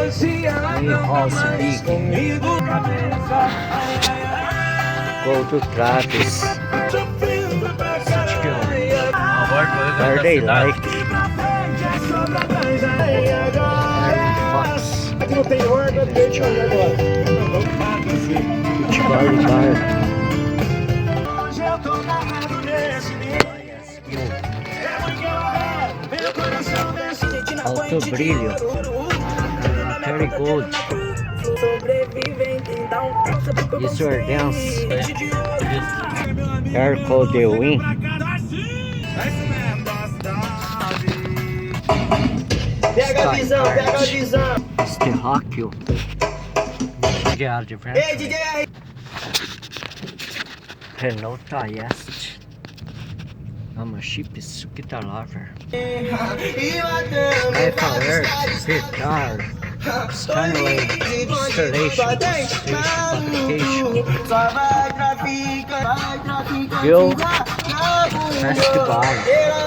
House Big. Go to Travis. Are they like? Fox. Beach Party Bar. Alto brilho. Very good. Isso é dance. Air Code Win. Pega a visão, pega a visão. Terráqueo. Ei, DJ! Renault Trieste. I'm a ship guitar lover. iPhone, guitar, Stanley, installation, fabrication, Bill, festival.